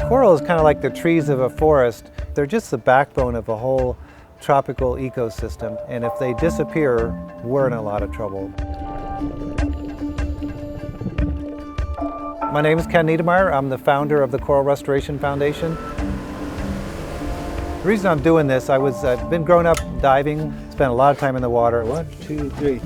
Coral is kind of like the trees of a forest. They're just the backbone of a whole tropical ecosystem, and if they disappear, we're in a lot of trouble. My name is Ken Niedermeyer. I'm the founder of the Coral Restoration Foundation. The reason I'm doing this, I've been growing up diving, spent a lot of time in the water. 1, 2, 3.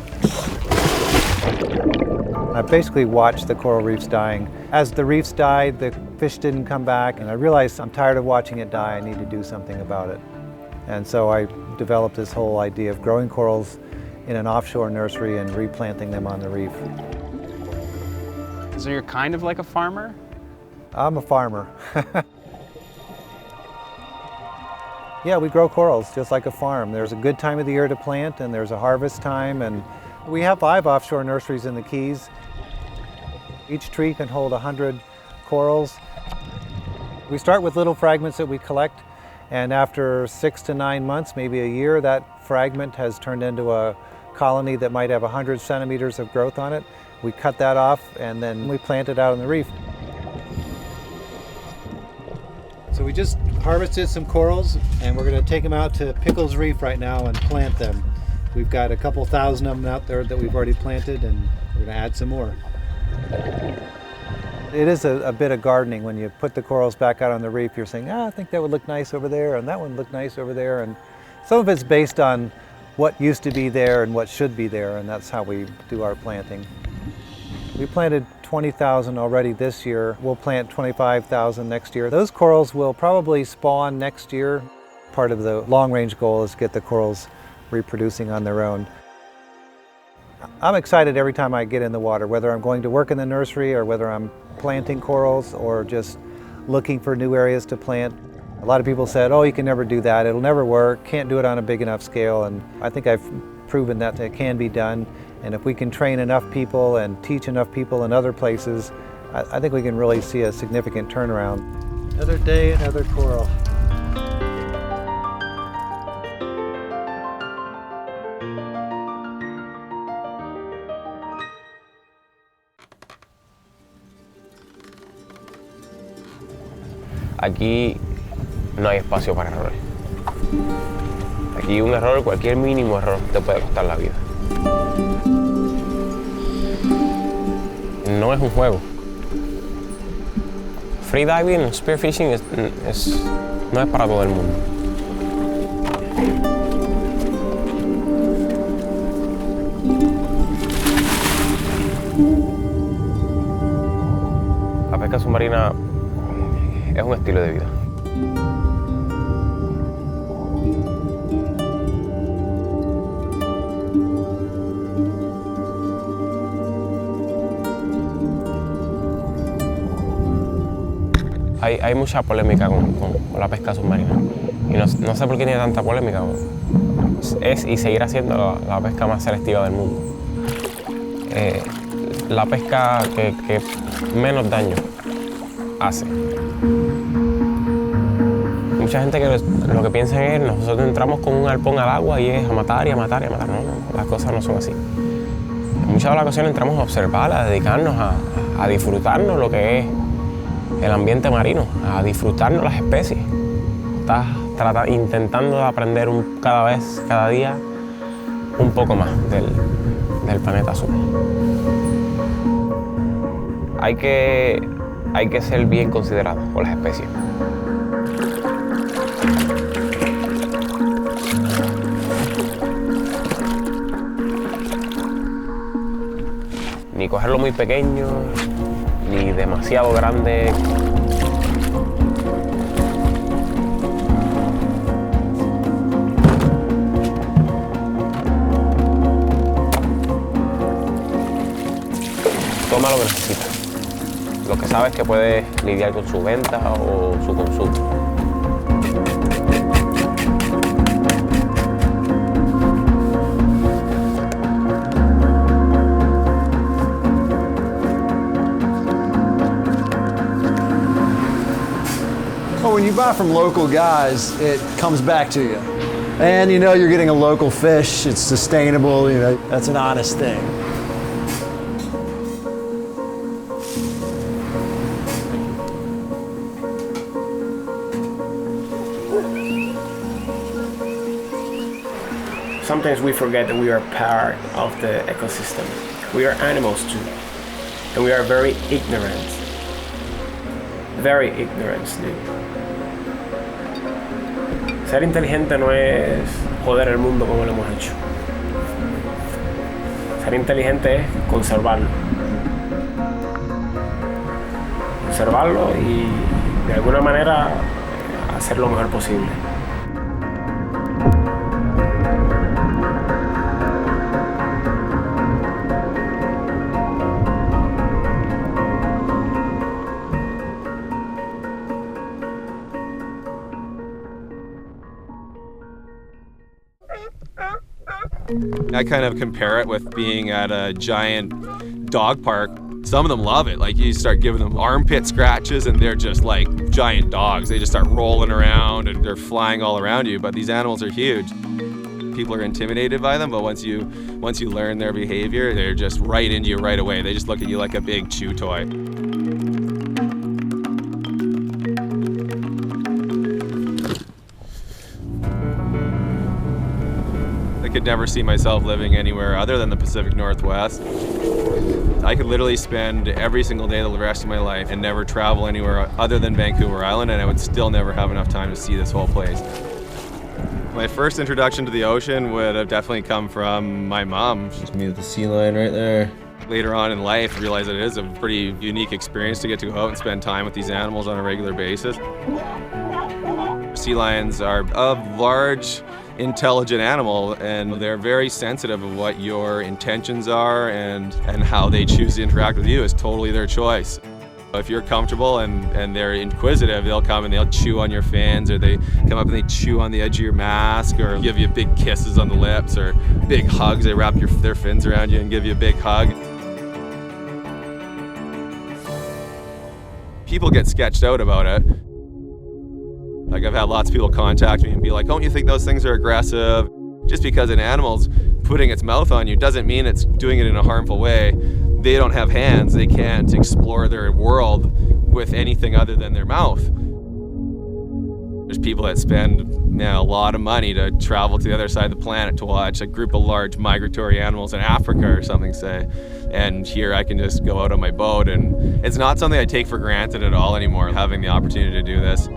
I basically watched the coral reefs dying. As the reefs died, the fish didn't come back, and I realized I'm tired of watching it die. I need to do something about it. And so I developed this whole idea of growing corals in an offshore nursery and replanting them on the reef. So you're kind of like a farmer? I'm a farmer. Yeah, we grow corals just like a farm. There's a good time of the year to plant, and there's a harvest time, and we have 5 offshore nurseries in the Keys. Each tree can hold 100 corals. We start with little fragments that we collect, and after 6 to 9 months, maybe a year, that fragment has turned into a colony that might have 100 centimeters of growth on it. We cut that off, and then we plant it out on the reef. So we just harvested some corals, and we're going to take them out to Pickles Reef right now and plant them. We've got a couple thousand of them out there that we've already planted, and we're going to add some more. It is a bit of gardening. When you put the corals back out on the reef, you're saying, I think that would look nice over there, and that one would look nice over there. And some of it's based on what used to be there and what should be there, and that's how we do our planting. We planted 20,000 already this year. We'll plant 25,000 next year. Those corals will probably spawn next year. Part of the long-range goal is to get the corals reproducing on their own. I'm excited every time I get in the water, whether I'm going to work in the nursery or whether I'm planting corals or just looking for new areas to plant. A lot of people said, oh, you can never do that, it'll never work, can't do it on a big enough scale, and I think I've proven that it can be done. And if we can train enough people and teach enough people in other places, I think we can really see a significant turnaround. Another day, another coral. Aquí no hay espacio para errores. Aquí un error, cualquier mínimo error te puede costar la vida. No es un juego. Freediving, spearfishing no es para todo el mundo. La pesca submarina es un estilo de vida. Hay mucha polémica con la pesca submarina y no sé por qué tiene tanta polémica. Es y seguirá siendo la pesca más selectiva del mundo. La pesca que menos daño hace. Mucha gente que lo que piensa es nosotros entramos con un arpón al agua y es a matar y a matar y a matar. No, las cosas no son así. En muchas ocasiones entramos a observar, a dedicarnos a disfrutarnos lo que es el ambiente marino, a disfrutarnos las especies. Estás intentando aprender cada día, un poco más del planeta azul. Hay que ser bien considerado con las especies. Ni cogerlo muy pequeño, ni demasiado grande. Toma lo que necesita, lo que sabes que puedes lidiar con su venta o su consumo. Well, when you buy from local guys, it comes back to you. And you know you're getting a local fish, it's sustainable, you know, that's an honest thing. Sometimes we forget that we are part of the ecosystem. We are animals too. And we are very ignorant. Very ignorant, dude. Ser inteligente no es joder el mundo como lo hemos hecho. Ser inteligente es conservarlo. Conservarlo y de alguna manera hacer lo mejor posible. I kind of compare it with being at a giant dog park. Some of them love it. Like you start giving them armpit scratches and they're just like giant dogs. They just start rolling around and they're flying all around you. But these animals are huge. People are intimidated by them, but once you learn their behavior, they're just right into you right away. They just look at you like a big chew toy. I could never see myself living anywhere other than the Pacific Northwest. I could literally spend every single day the rest of my life and never travel anywhere other than Vancouver Island, and I would still never have enough time to see this whole place. My first introduction to the ocean would have definitely come from my mom. Just me with the sea lion right there. Later on in life, realized that it is a pretty unique experience to get to go out and spend time with these animals on a regular basis. Sea lions are a large, intelligent animal, and they're very sensitive of what your intentions are, and how they choose to interact with you is totally their choice. If you're comfortable and they're inquisitive, they'll come and they'll chew on your fins, or they come up and they chew on the edge of your mask, or give you big kisses on the lips, or big hugs. They wrap their fins around you and give you a big hug. People get sketched out about it. Like I've had lots of people contact me and be like, don't you think those things are aggressive? Just because an animal's putting its mouth on you doesn't mean it's doing it in a harmful way. They don't have hands. They can't explore their world with anything other than their mouth. There's people that spend a lot of money to travel to the other side of the planet to watch a group of large migratory animals in Africa or something, say. And here I can just go out on my boat, and it's not something I take for granted at all anymore, having the opportunity to do this.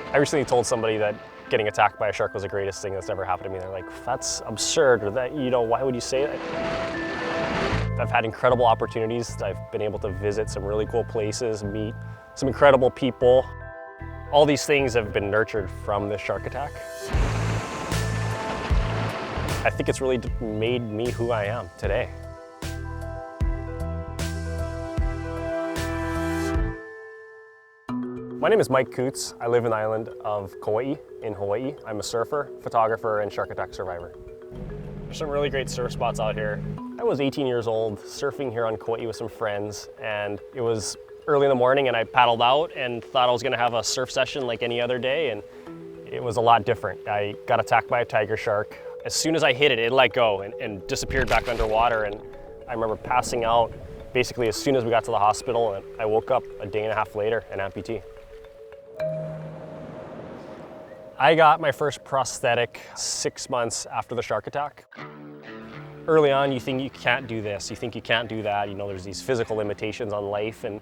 I recently told somebody that getting attacked by a shark was the greatest thing that's ever happened to me. They're like, that's absurd, or that, why would you say that? I've had incredible opportunities. I've been able to visit some really cool places, meet some incredible people. All these things have been nurtured from this shark attack. I think it's really made me who I am today. My name is Mike Coots. I live in the island of Kauai in Hawaii. I'm a surfer, photographer, and shark attack survivor. There's some really great surf spots out here. I was 18 years old, surfing here on Kauai with some friends, and it was early in the morning, and I paddled out and thought I was gonna have a surf session like any other day, and it was a lot different. I got attacked by a tiger shark. As soon as I hit it, it let go and disappeared back underwater, and I remember passing out basically as soon as we got to the hospital, and I woke up a day and a half later, an amputee. I got my first prosthetic 6 months after the shark attack. Early on, you think you can't do this, you think you can't do that, there's these physical limitations on life, and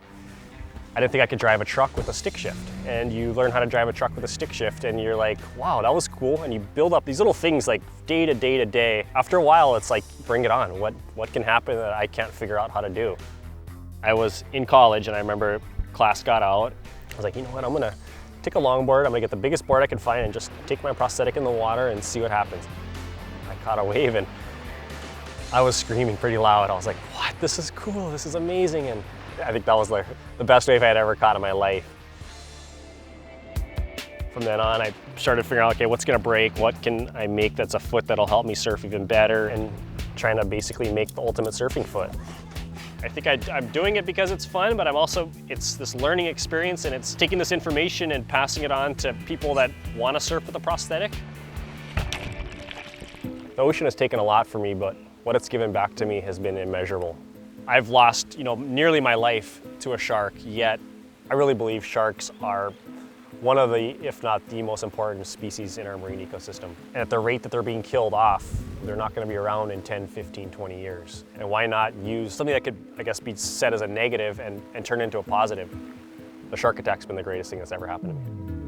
I didn't think I could drive a truck with a stick shift. And you learn how to drive a truck with a stick shift, and you're like, wow, that was cool, and you build up these little things like day to day to day. After a while, it's like, bring it on. What can happen that I can't figure out how to do? I was in college, and I remember class got out. I was like, you know what, I'm gonna take a longboard, I'm gonna get the biggest board I can find and just take my prosthetic in the water and see what happens. I caught a wave and I was screaming pretty loud. I was like, what, this is cool, this is amazing. And I think that was the best wave I had ever caught in my life. From then on, I started figuring out, okay, what's gonna break? What can I make that's a foot that'll help me surf even better? And trying to basically make the ultimate surfing foot. I think I'm doing it because it's fun, but it's this learning experience, and it's taking this information and passing it on to people that want to surf with a prosthetic. The ocean has taken a lot for me, but what it's given back to me has been immeasurable. I've lost, nearly my life to a shark, yet I really believe sharks are one of the, if not the most important species in our marine ecosystem. And at the rate that they're being killed off, they're not going to be around in 10, 15, 20 years. And why not use something that could, I guess, be said as a negative and turn into a positive? The shark attack's been the greatest thing that's ever happened to me.